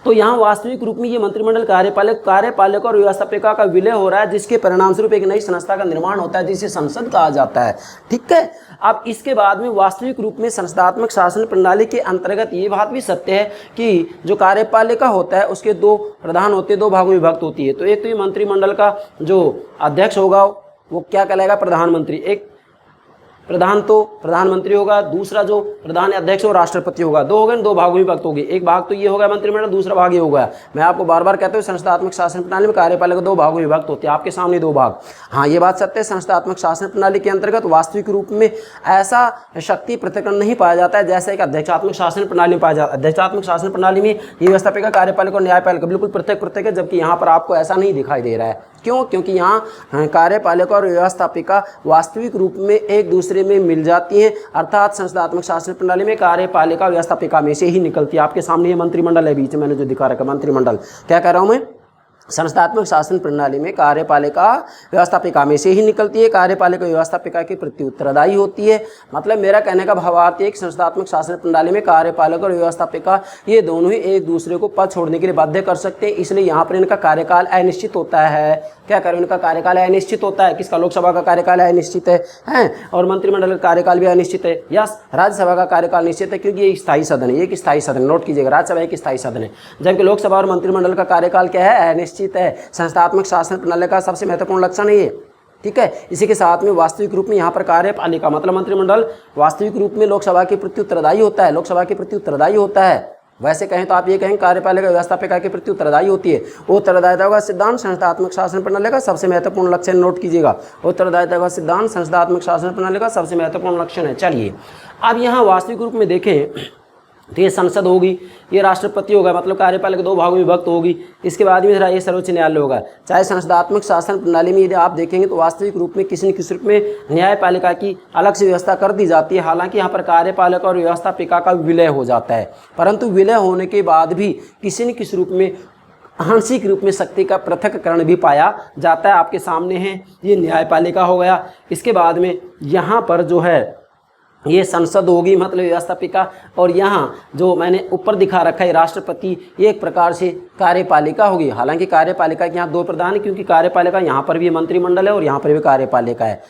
तो यहाँ वास्तविक रूप में ये मंत्रिमंडल कार्यपालिका और व्यवस्थापिका का विलय हो रहा है, जिसके परिणाम स्वरूप एक नई संस्था का निर्माण होता है जिसे संसद कहा जाता है। ठीक है। अब इसके बाद में वास्तविक रूप में संसदात्मक शासन प्रणाली के अंतर्गत ये बात भी सत्य है कि जो कार्यपालिका होता है उसके 2 प्रधान होते हैं, 2 भागों में विभक्त होती है। तो एक तो ये मंत्रिमंडल का जो अध्यक्ष होगा वो क्या कहलाएगा, प्रधानमंत्री। एक प्रधान तो प्रधानमंत्री होगा, दूसरा जो प्रधान अध्यक्ष हो राष्ट्रपति होगा। 2 हो गए, 2 भागों में विभक्त होगी। एक भाग तो ये होगा मंत्रिमंडल, दूसरा भाग ये होगा। मैं आपको बार बार कहता हूँ संसदात्मक शासन प्रणाली में कार्यपालिका 2 भागों में विभक्त होती है। आपके सामने 2 भाग। हाँ, ये बात सत्य है। संसदात्मक शासन प्रणाली के अंतर्गत वास्तविक रूप में ऐसा शक्ति पृथक्करण नहीं पाया जाता है जैसे एक अध्यक्षात्मक शासन प्रणाली में पाया जाता है। अध्यक्षात्मक शासन प्रणाली में ये व्यवस्थापिका, कार्यपालिका और न्यायपालिका बिल्कुल पृथक है, जबकि यहाँ पर आपको ऐसा नहीं दिखाई दे रहा है। क्यों? क्योंकि यहाँ कार्यपालिका और व्यवस्थापिका वास्तविक रूप में एक दूसरे में मिल जाती हैं, अर्थात संसदात्मक शासन प्रणाली में कार्यपालिका व्यवस्थापिका में से ही निकलती है। आपके सामने ये मंत्रिमंडल है, बीच में मैंने जो दिखा रखा मंत्रिमंडल। क्या कह रहा हूँ मैं, संस्थात्मक शासन प्रणाली में कार्यपालिका व्यवस्थापिका में से ही निकलती है, कार्यपालिका व्यवस्थापिका के प्रति उत्तरदायी होती है। मतलब मेरा कहने का भावार्थ है कि संस्थात्मक शासन प्रणाली में कार्यपालिका और व्यवस्थापिका ये दोनों ही एक दूसरे को पद छोड़ने के लिए बाध्य कर सकते हैं, इसलिए यहाँ पर इनका कार्यकाल अनिश्चित होता है। क्या करें, इनका कार्यकाल अनिश्चित होता है। किसका? लोकसभा का कार्यकाल अनिश्चित है और मंत्रिमंडल का कार्यकाल भी अनिश्चित है। यस, राज्यसभा का कार्यकाल निश्चित है क्योंकि ये स्थायी सदन है, ये एक स्थायी सदन। नोट कीजिएगा, राज्यसभा एक स्थायी सदन है, जबकि लोकसभा और मंत्रिमंडल का कार्यकाल क्या है? अनिश्चित है। संस्थात्मक शासन प्रणाली का सबसे महत्वपूर्ण लक्षण है ये। ठीक है। इसी के साथ में वास्तविक रूप में यहाँ पर कार्यपालिका मतलब मंत्रिमंडल वास्तविक रूप में लोकसभा के प्रति उत्तरदायी होता है, लोकसभा के प्रति उत्तरदायी होता है। वैसे कहें तो आप ये कहें कार्यपालिका व्यवस्थापिका के प्रति उत्तरदायी होती है। उत्तरदायित्व का सिद्धांत संस्थात्मक शासन प्रणाली का सबसे महत्वपूर्ण लक्षण, नोट कीजिएगा, उत्तरदायित्व का सिद्धांत संस्थात्मक शासन प्रणाली का सबसे महत्वपूर्ण लक्षण है। चलिए अब यहाँ वास्तविक रूप में देखें तो ये संसद होगी, ये राष्ट्रपति होगा, मतलब कार्यपालिका दो भागों में विभक्त होगी। इसके बाद में ये सर्वोच्च न्यायालय होगा। चाहे संसदात्मक शासन प्रणाली में यदि आप देखेंगे तो वास्तविक रूप में किसी न किसी रूप में न्यायपालिका की अलग से व्यवस्था कर दी जाती है। हालांकि यहाँ पर कार्यपालिका और व्यवस्थापिका का विलय हो जाता है, परंतु विलय होने के बाद भी किसी न किसी रूप में आंशिक रूप में शक्ति का पृथक्करण भी पाया जाता है। आपके सामने है ये न्यायपालिका हो गया। इसके बाद में यहाँ पर जो है ये संसद होगी, मतलब व्यवस्थापिका, और यहाँ जो मैंने ऊपर दिखा रखा है राष्ट्रपति, ये एक प्रकार से कार्यपालिका होगी। हालांकि कार्यपालिका के यहाँ दो प्रधान है, क्योंकि कार्यपालिका यहाँ पर भी मंत्रिमंडल है और यहाँ पर भी कार्यपालिका है,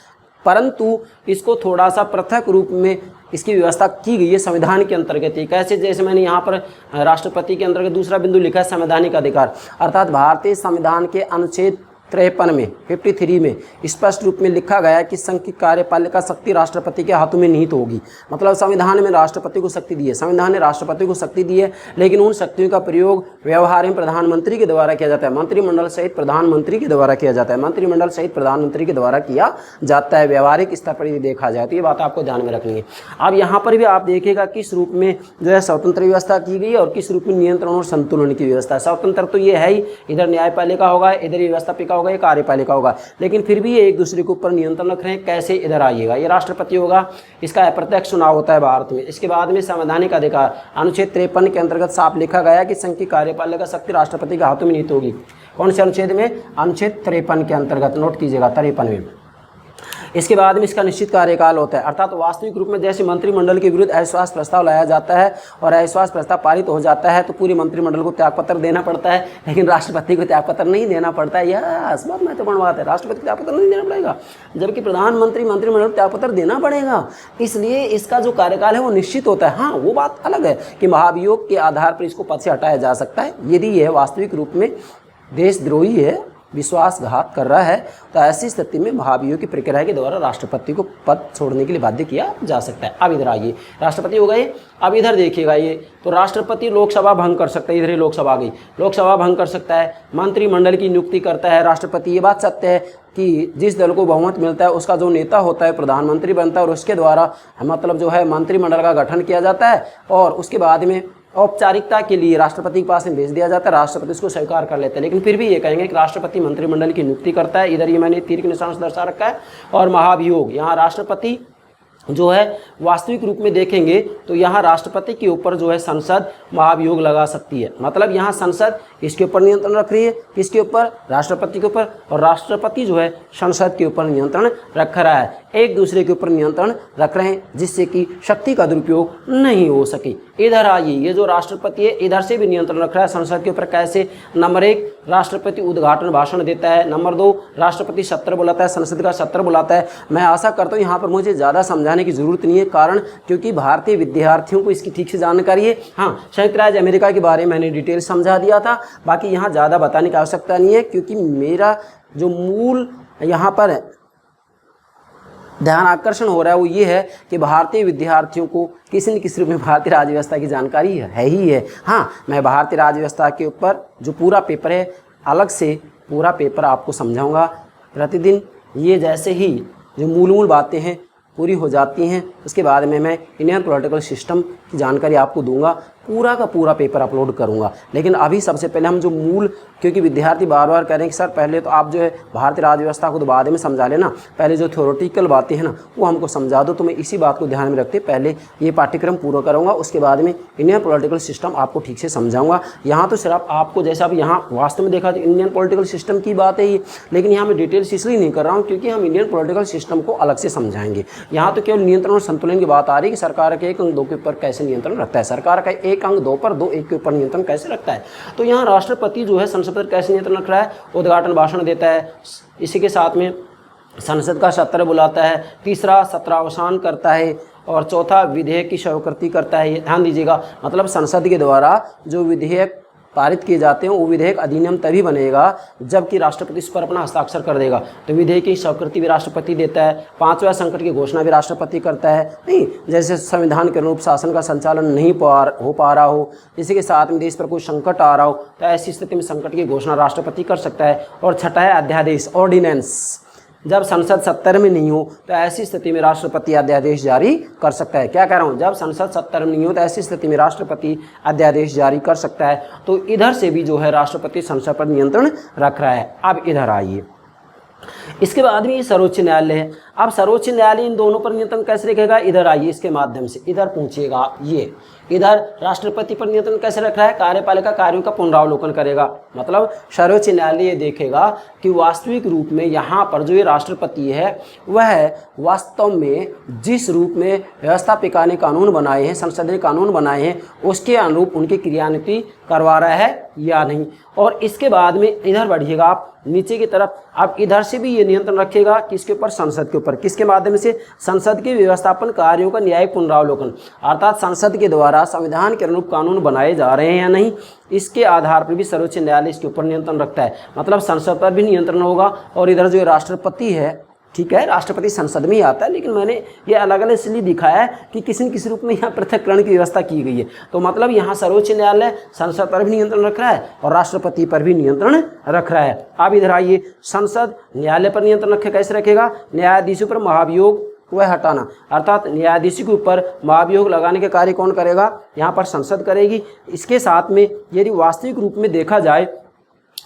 परंतु इसको थोड़ा सा पृथक रूप में इसकी व्यवस्था की गई है संविधान के अंतर्गत ही। कैसे? जैसे मैंने यहाँ पर राष्ट्रपति के अंतर्गत दूसरा बिंदु लिखा है संवैधानिक अधिकार, अर्थात भारतीय संविधान के अनुच्छेद 53 में 53 में स्पष्ट रूप में लिखा गया है कि संघ की कार्यपालिका शक्ति राष्ट्रपति के हाथों में निहित होगी। मतलब संविधान में राष्ट्रपति को शक्ति दी है, संविधान ने राष्ट्रपति को शक्ति दी है, लेकिन उन शक्तियों का प्रयोग व्यवहार में प्रधानमंत्री के द्वारा किया जाता है, मंत्रिमंडल सहित प्रधानमंत्री के द्वारा किया जाता है, मंत्रिमंडल सहित प्रधानमंत्री के द्वारा किया जाता है। व्यवहारिक स्तर पर यदि देखा जाए तो ये बात आपको ध्यान में रखनी है। अब यहाँ पर भी आप देखिएगा किस रूप में जो है स्वतंत्र व्यवस्था की गई और किस रूप में नियंत्रण और संतुलन की व्यवस्था। स्वतंत्र तो ये है ही, इधर न्यायपालिका होगा, इधर व्यवस्थापिका होगा, ये कार्यपालिका होगा, लेकिन फिर भी ये एक दूसरे के ऊपर नियंत्रण रख रहे हैं। कैसे? इधर आइएगा, ये राष्ट्रपति होगा, इसका अप्रत्यक्ष चुनाव होता है भारत में। इसके बाद में संवैधानिक अधिकार अनुच्छेद 53 के अंतर्गत साफ लिखा गया कि संघ की कार्यपालिका शक्ति राष्ट्रपति के हाथों में निहित होगी। कौन से अनुच्छेद में? अनुच्छेद 53 के अंतर्गत, नोट कीजिएगा 53 में। इसके बाद में इसका निश्चित कार्यकाल होता है, अर्थात वास्तविक रूप में जैसे मंत्रिमंडल के विरुद्ध अविश्वास प्रस्ताव लाया जाता है और अविश्वास प्रस्ताव पारित हो जाता है तो पूरे मंत्रिमंडल को त्यागपत्र देना पड़ता है, लेकिन राष्ट्रपति को त्यागपत्र नहीं देना पड़ता है। यह बहुत महत्वपूर्ण बात है, राष्ट्रपति को त्यागपत्र नहीं देना पड़ेगा, जबकि प्रधानमंत्री मंत्रिमंडल को त्यागपत्र देना पड़ेगा। इसलिए इसका जो कार्यकाल है वो निश्चित होता है। हाँ, वो बात अलग है कि महाभियोग के आधार पर इसको पद से हटाया जा सकता है यदि यह वास्तविक रूप में देशद्रोही है, विश्वासघात कर रहा है, तो ऐसी स्थिति में महाभियोग की प्रक्रिया के द्वारा राष्ट्रपति को पद छोड़ने के लिए बाध्य किया जा सकता है। अब इधर आइए, राष्ट्रपति हो गए। अब इधर देखिएगा, ये तो राष्ट्रपति लोकसभा भंग कर सकता है, इधर ही लोकसभा आ गई, लोकसभा भंग कर सकता है, मंत्रिमंडल की नियुक्ति करता है राष्ट्रपति। ये बात सत्य है कि जिस दल को बहुमत मिलता है उसका जो नेता होता है प्रधानमंत्री बनता है और उसके द्वारा मतलब जो है मंत्रिमंडल का गठन किया जाता है और उसके बाद में औपचारिकता के लिए राष्ट्रपति के पास में भेज दिया जाता है, राष्ट्रपति इसको स्वीकार कर लेते हैं। लेकिन फिर भी ये कहेंगे कि राष्ट्रपति मंत्रिमंडल की नियुक्ति करता है। इधर ये मैंने तीर के निशान से दर्शा रखा है। और महाभियोग, यहाँ राष्ट्रपति जो है वास्तविक रूप में देखेंगे तो यहाँ राष्ट्रपति के ऊपर जो है संसद महाभियोग लगा सकती है। मतलब यहाँ संसद इसके ऊपर नियंत्रण रख रही है, किसके ऊपर? राष्ट्रपति के ऊपर, और राष्ट्रपति जो है संसद के ऊपर नियंत्रण रख रहा है, एक दूसरे के ऊपर नियंत्रण रख रहे हैं जिससे कि शक्ति का दुरुपयोग नहीं हो सके। इधर आइए, ये जो राष्ट्रपति है इधर से भी नियंत्रण रख रहा है संसद के ऊपर। कैसे? नंबर 1, राष्ट्रपति उद्घाटन भाषण देता है। नंबर 2, राष्ट्रपति सत्र बुलाता है, संसद का सत्र बुलाता है। मैं आशा करता हूँ यहाँ पर मुझे ज़्यादा समझाने की जरूरत नहीं है, कारण क्योंकि भारतीय विद्यार्थियों को इसकी ठीक से जानकारी है। हाँ, संयुक्त राज्य अमेरिका के बारे में मैंने डिटेल समझा दिया था, बाकी यहाँ ज़्यादा बताने की आवश्यकता नहीं है, क्योंकि मेरा जो मूल यहाँ पर ध्यान आकर्षण हो रहा है वो ये है कि भारतीय विद्यार्थियों को किसी न किसी रूप में भारतीय राज्य व्यवस्था की जानकारी है ही है। हाँ, मैं भारतीय राज्य व्यवस्था के ऊपर जो पूरा पेपर है अलग से पूरा पेपर आपको समझाऊंगा प्रतिदिन। ये जैसे ही जो मूल बातें हैं पूरी हो जाती हैं उसके बाद में मैं इंडियन पॉलिटिकल सिस्टम की जानकारी आपको दूंगा, पूरा का पूरा पेपर अपलोड करूंगा। लेकिन अभी सबसे पहले हम जो मूल, क्योंकि विद्यार्थी बार बार कह रहे हैं कि सर पहले तो आप जो है भारतीय राज्य व्यवस्था को तो बाद में समझा लेना, पहले जो थ्योरेटिकल बातें हैं ना वो हमको समझा दो। तो मैं इसी बात को ध्यान में रखते पहले ये पाठ्यक्रम पूरा करूँगा, उसके बाद में इंडियन पॉलिटिकल सिस्टम आपको ठीक से समझाऊँगा। यहाँ तो सिर्फ आपको जैसा अब यहाँ वास्तव में देखा तो इंडियन पॉलिटिकल सिस्टम की बात है ये, लेकिन यहाँ मैं डिटेल्स इसलिए नहीं कर रहा हूँ क्योंकि हम इंडियन पॉलिटिकल सिस्टम को अलग से समझाएंगे। यहाँ तो केवल नियंत्रण और संतुलन की बात आ रही है कि सरकार के 1 अंक 2 के ऊपर कैसे नियंत्रण रखता है, सरकार का 1 अंक 2 पर 2 1 के ऊपर नियंत्रण कैसे रखता है। तो यहाँ राष्ट्रपति जो है संसद पर कैसे नियंत्रण रख रहा है, उद्घाटन भाषण देता है, इसी के साथ में संसद का सत्र बुलाता है, तीसरा सत्रावसान करता है और चौथा विधेयक की स्वीकृति करता है। ध्यान दीजिएगा, मतलब संसद के द्वारा जो विधेयक पारित किए जाते हैं वो विधेयक अधिनियम तभी बनेगा जबकि राष्ट्रपति इस पर अपना हस्ताक्षर कर देगा। तो विधेयक की स्वीकृति भी राष्ट्रपति देता है, 5वें संकट की घोषणा भी राष्ट्रपति करता है। नहीं, जैसे संविधान के अनुरूप शासन का संचालन नहीं हो पा रहा हो, इसी के साथ में देश पर कोई संकट आ रहा हो, तो ऐसी स्थिति में संकट की घोषणा राष्ट्रपति कर सकता है। और छठा है अध्यादेश, ऑर्डिनेंस। जब संसद 70 में नहीं हो तो ऐसी स्थिति में राष्ट्रपति अध्यादेश जारी कर सकता है। क्या कह रहा हूँ, जब संसद 70 में नहीं हो तो ऐसी स्थिति में राष्ट्रपति अध्यादेश जारी कर सकता है। तो इधर से भी जो है राष्ट्रपति संसद पर नियंत्रण रख रहा है। अब इधर आइए, इसके बाद में ये सर्वोच्च न्यायालय है। अब सर्वोच्च न्यायालय इन दोनों पर नियंत्रण कैसे रखेगा, इधर आइए, इसके माध्यम से इधर पूछिएगा। ये इधर राष्ट्रपति पर नियंत्रण कैसे रख रहा है, कार्यपालिका कार्यों का पुनरावलोकन करेगा। मतलब सर्वोच्च न्यायालय ये देखेगा कि वास्तविक रूप में यहाँ पर जो ये राष्ट्रपति है वह वास्तव में जिस रूप में व्यवस्थापिका ने कानून बनाए हैं, संसद ने कानून बनाए हैं, उसके अनुरूप उनकी क्रियान्विति करवा रहा है या नहीं। और इसके बाद में इधर बढ़िएगा आप नीचे की तरफ। अब इधर से भी ये नियंत्रण रखेगा किसके ऊपर, संसद के ऊपर। किसके माध्यम से, संसद के व्यवस्थापन कार्यों का न्यायिक पुनरावलोकन, अर्थात संसद के द्वारा संविधान के अनुरूप कानून बनाए जा रहे हैं या नहीं, इसके आधार पर भी सर्वोच्च न्यायालय इसके ऊपर नियंत्रण रखता है। मतलब संसद पर भी नियंत्रण होगा। और इधर जो राष्ट्रपति है, ठीक है, राष्ट्रपति संसद में ही आता है, लेकिन मैंने ये अलग अलग इसलिए दिखाया है कि किसी न किसी रूप में यहाँ पृथककरण की व्यवस्था की गई है। तो मतलब यहाँ सर्वोच्च न्यायालय संसद पर भी नियंत्रण रख रहा है और राष्ट्रपति पर भी नियंत्रण रख रहा है। अब इधर आइए, संसद न्यायालय पर नियंत्रण रखे, कैसे रखेगा, न्यायाधीशों पर महाभियोग वह हटाना, अर्थात न्यायाधीश के ऊपर महाभियोग लगाने के कार्य कौन करेगा, यहाँ पर संसद करेगी। इसके साथ में यदि वास्तविक रूप में देखा जाए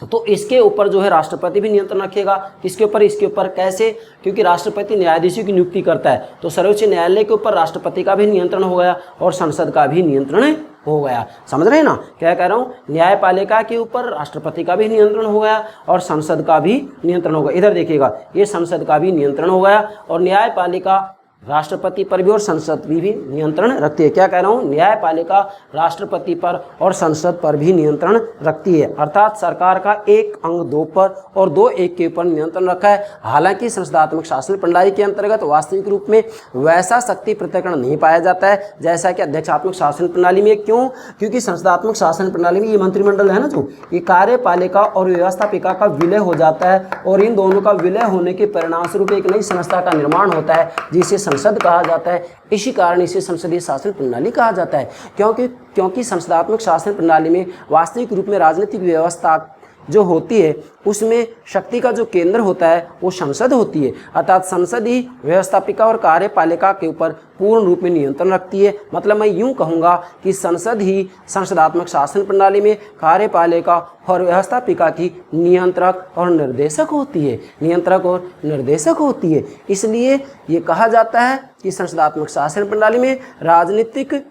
तो इसके ऊपर जो है राष्ट्रपति भी नियंत्रण रखेगा। किसके ऊपर, इसके ऊपर। कैसे, क्योंकि राष्ट्रपति न्यायाधीशों की नियुक्ति करता है, तो सर्वोच्च न्यायालय के ऊपर राष्ट्रपति का भी नियंत्रण हो गया और संसद का भी नियंत्रण हो गया। समझ रहे हैं ना क्या कह रहा हूँ, न्यायपालिका के ऊपर राष्ट्रपति का भी नियंत्रण हो गया और संसद का भी नियंत्रण हो गया। इधर देखिएगा, ये संसद का भी नियंत्रण हो गया और न्यायपालिका राष्ट्रपति पर भी और संसद पर भी नियंत्रण रखती है। क्या कह रहा हूँ, न्यायपालिका राष्ट्रपति पर और संसद पर भी नियंत्रण रखती है, अर्थात सरकार का 1 अंग 2 पर और 2 1 के ऊपर नियंत्रण रखा है। हालांकि संसदात्मक शासन प्रणाली के अंतर्गत वास्तविक रूप में वैसा शक्ति पृथक्करण नहीं पाया जाता है जैसा कि अध्यक्षात्मक शासन प्रणाली में। क्यों, क्योंकि संसदात्मक शासन प्रणाली में ये मंत्रिमंडल है ना, जो ये कार्यपालिका और व्यवस्थापिका का विलय हो जाता है और इन दोनों का विलय होने के परिणाम स्वरूप एक नई संस्था का निर्माण होता है जिसे संसद कहा जाता है। इसी कारण इसे संसदीय शासन प्रणाली कहा जाता है। क्योंकि संसदात्मक शासन प्रणाली में वास्तविक रूप में राजनीतिक व्यवस्था जो होती है उसमें शक्ति का जो केंद्र होता है वो संसद होती है, अर्थात संसद ही व्यवस्थापिका और कार्यपालिका के ऊपर पूर्ण रूप में नियंत्रण रखती है। मतलब मैं यूं कहूँगा कि संसद ही संसदात्मक शासन प्रणाली में कार्यपालिका और व्यवस्थापिका की नियंत्रक और निर्देशक होती है, नियंत्रक और निर्देशक होती है। इसलिए ये कहा जाता है कि संसदात्मक शासन प्रणाली में राजनीतिक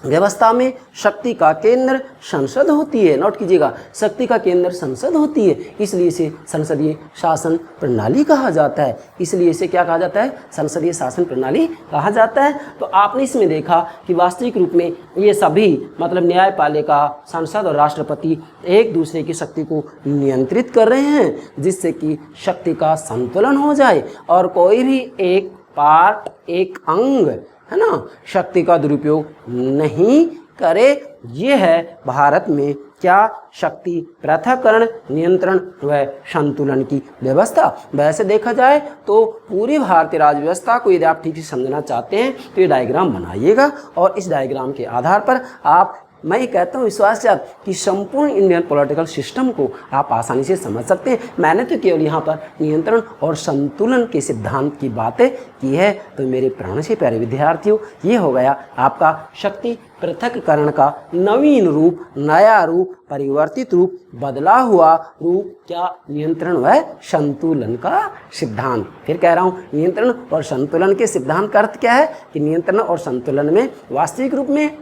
व्यवस्था में शक्ति का केंद्र संसद होती है। नोट कीजिएगा, शक्ति का केंद्र संसद होती है, इसलिए इसे संसदीय शासन प्रणाली कहा जाता है। इसलिए इसे क्या कहा जाता है, संसदीय शासन प्रणाली कहा जाता है। तो आपने इसमें देखा कि वास्तविक रूप में ये सभी मतलब न्यायपालिका, संसद और राष्ट्रपति एक दूसरे की शक्ति को नियंत्रित कर रहे हैं जिससे कि शक्ति का संतुलन हो जाए और कोई भी एक पार्ट, एक अंग है ना, शक्ति का दुरुपयोग नहीं करे। ये है भारत में क्या, शक्ति पृथक्करण, नियंत्रण व संतुलन की व्यवस्था। वैसे देखा जाए तो पूरी भारतीय राज्य व्यवस्था को यदि आप ठीक से समझना चाहते हैं तो ये डायग्राम बनाइएगा और इस डायग्राम के आधार पर आप, मैं ये कहता हूँ विश्वास से कि संपूर्ण इंडियन पॉलिटिकल सिस्टम को आप आसानी से समझ सकते हैं। मैंने तो केवल यहाँ पर नियंत्रण और संतुलन के सिद्धांत की बातें की है। तो मेरे प्राण से प्यारे विद्यार्थियों, ये हो गया आपका शक्ति पृथक्करण का नवीन रूप, नया रूप, परिवर्तित रूप, बदला हुआ रूप, क्या, नियंत्रण व संतुलन का सिद्धांत। फिर कह रहा हूँ, नियंत्रण और संतुलन के सिद्धांत का अर्थ क्या है कि नियंत्रण और संतुलन में वास्तविक रूप में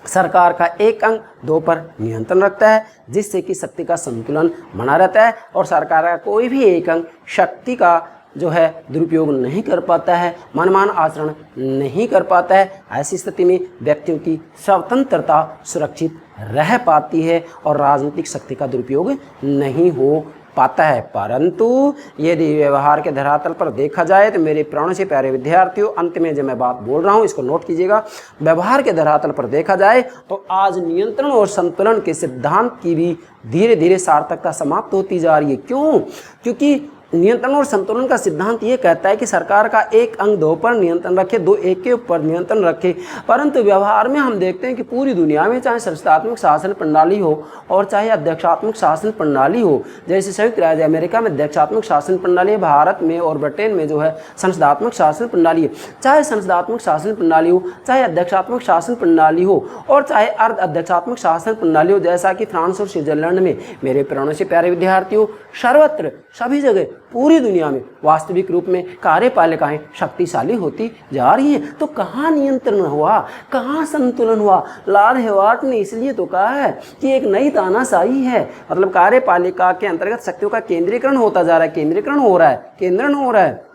सरकार का 1 अंग 2 पर नियंत्रण रखता है जिससे कि शक्ति का संतुलन बना रहता है और सरकार का कोई भी 1 अंग शक्ति का जो है दुरुपयोग नहीं कर पाता है, मनमान आचरण नहीं कर पाता है। ऐसी स्थिति में व्यक्तियों की स्वतंत्रता सुरक्षित रह पाती है और राजनीतिक शक्ति का दुरुपयोग नहीं हो पाता है। परंतु यदि व्यवहार के धरातल पर देखा जाए तो मेरे प्राणों से प्यारे विद्यार्थियों, अंत में जो मैं बात बोल रहा हूँ इसको नोट कीजिएगा। व्यवहार के धरातल पर देखा जाए तो आज नियंत्रण और संतुलन के सिद्धांत की भी धीरे धीरे सार्थकता समाप्त होती जा रही है। क्यों? क्योंकि नियंत्रण और संतुलन का सिद्धांत ये कहता है कि सरकार का एक अंग दो पर नियंत्रण रखे, दो एक के ऊपर नियंत्रण रखे। परंतु व्यवहार में हम देखते हैं कि पूरी दुनिया में चाहे संस्थात्मक शासन प्रणाली हो और चाहे अध्यक्षात्मक शासन प्रणाली हो, जैसे संयुक्त राज्य अमेरिका में अध्यक्षात्मक शासन प्रणाली है, भारत में और ब्रिटेन में जो है संसदात्मक शासन प्रणाली है। चाहे संसदात्मक शासन प्रणाली हो, चाहे अध्यक्षात्मक शासन प्रणाली हो और चाहे अर्ध अध्यक्षात्मक शासन प्रणाली हो, जैसा कि फ्रांस और स्विट्जरलैंड में, मेरे प्राणों से प्यारे विद्यार्थियों, सर्वत्र सभी जगह पूरी दुनिया में वास्तविक रूप में कार्यपालिकाएं शक्तिशाली होती जा रही हैं। तो कहाँ नियंत्रण हुआ, कहाँ संतुलन हुआ? लॉर्ड हेवार्ट ने इसलिए तो कहा है कि एक नई तानाशाही है, मतलब कार्यपालिका के अंतर्गत शक्तियों का केंद्रीकरण होता जा रहा है, केंद्रीकरण हो रहा है, केंद्रण हो रहा है।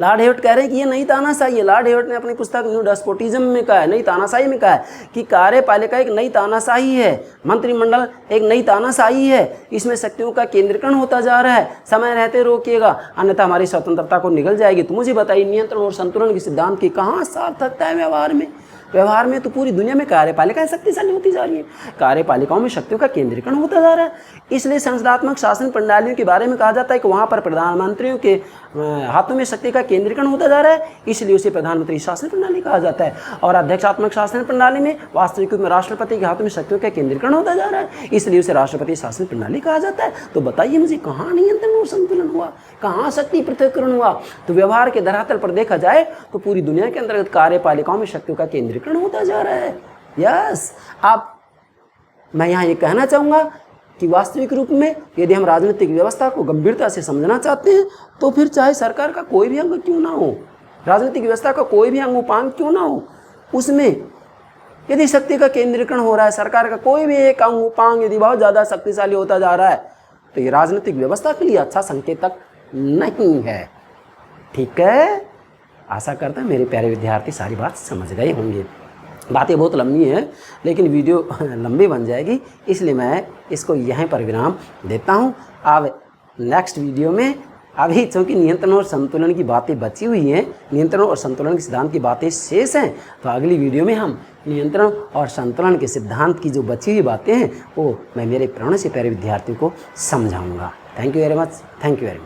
लॉर्ड हेवर्ट कह रहे हैं कि ये नई तानाशाही है। लॉर्ड हेवर्ट ने अपनी पुस्तक न्यू डेस्पोटिज्म में कहा है, नई तानाशाही में कहा है कि कार्यपालिका एक नई तानाशाही है, मंत्रिमंडल एक नई तानाशाही है, इसमें शक्तियों का केंद्रीकरण होता जा रहा है। समय रहते रोकिएगा, अन्यथा हमारी स्वतंत्रता को निगल जाएगी। तो मुझे बताइए, नियंत्रण और संतुलन के सिद्धांत की कहाँ सार्थकता है व्यवहार में? व्यवहार में तो पूरी दुनिया में कार्यपालिकाएं शक्तिशाली होती जा रही है, कार्यपालिकाओं में शक्तियों का केंद्रीकरण होता जा रहा है। इसलिए संसदात्मक शासन प्रणालियों के बारे में कहा जाता है कि वहाँ पर प्रधानमंत्रियों के हाथों में शक्ति का केंद्रीकरण होता जा रहा है, इसलिए उसे प्रधानमंत्री शासन प्रणाली कहा जाता है। और अध्यक्षात्मक शासन प्रणाली में वास्तविक रूप में राष्ट्रपति के हाथों में शक्तियों का केंद्रीकरण होता जा रहा है, इसलिए उसे राष्ट्रपति शासन प्रणाली कहा जाता है। तो बताइए मुझे, कहाँ नियंत्रण और संतुलन हुआ, कहाँ शक्ति पृथक्करण हुआ? तो व्यवहार के धरातल पर देखा जाए तो पूरी दुनिया के अंतर्गत कार्यपालिकाओं में शक्तियों का केंद्रीकरण होता जा रहा है। यस, आप मैं यहाँ ये कहना चाहूँगा कि वास्तविक रूप में यदि हम राजनीतिक व्यवस्था को गंभीरता से समझना चाहते हैं तो फिर चाहे सरकार का कोई भी अंग क्यों ना हो, राजनीतिक व्यवस्था का कोई भी अंग उपांग क्यों ना हो, उसमें यदि शक्ति का केंद्रीकरण हो रहा है, सरकार का कोई भी एक अंग उपांग यदि बहुत ज़्यादा शक्तिशाली होता जा रहा है, तो ये राजनीतिक व्यवस्था के लिए अच्छा संकेतक नहीं है। ठीक है, आशा करता हूँ मेरे प्यारे विद्यार्थी सारी बात समझ गए होंगे। बातें बहुत लंबी हैं लेकिन वीडियो लंबी बन जाएगी, इसलिए मैं इसको यहीं पर विराम देता हूँ। अब नेक्स्ट वीडियो में, अभी चूँकि नियंत्रण और संतुलन की बातें बची हुई हैं, नियंत्रण और संतुलन के सिद्धांत की बातें शेष हैं, तो अगली वीडियो में हम नियंत्रण और संतुलन के सिद्धांत की जो बची हुई बातें हैं वो मैं मेरे प्राणों से प्यारे विद्यार्थियों को समझाऊँगा। Thank you very much, thank you very much.